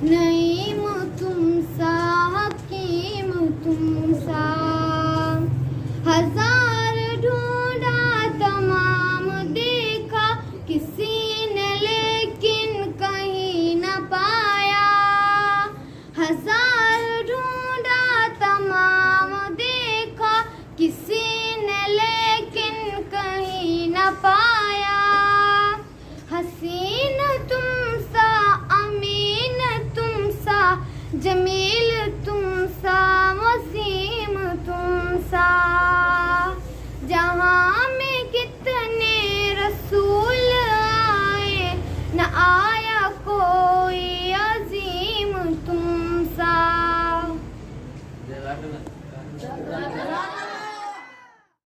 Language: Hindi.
नईम तुम सा हकीम तुम सा, हजार ढूंढा तमाम देखा किसी ने लेकिन कहीं न पाया। हजार ढूंढा तमाम देखा किसी ने लेकिन कहीं न पाया। हसीन तुम सा अमीन तुम सा, जमील तुम सा वसीम तुम सा। जहाँ में कितने रसूल आए न आया कोई अजीम तुम सा।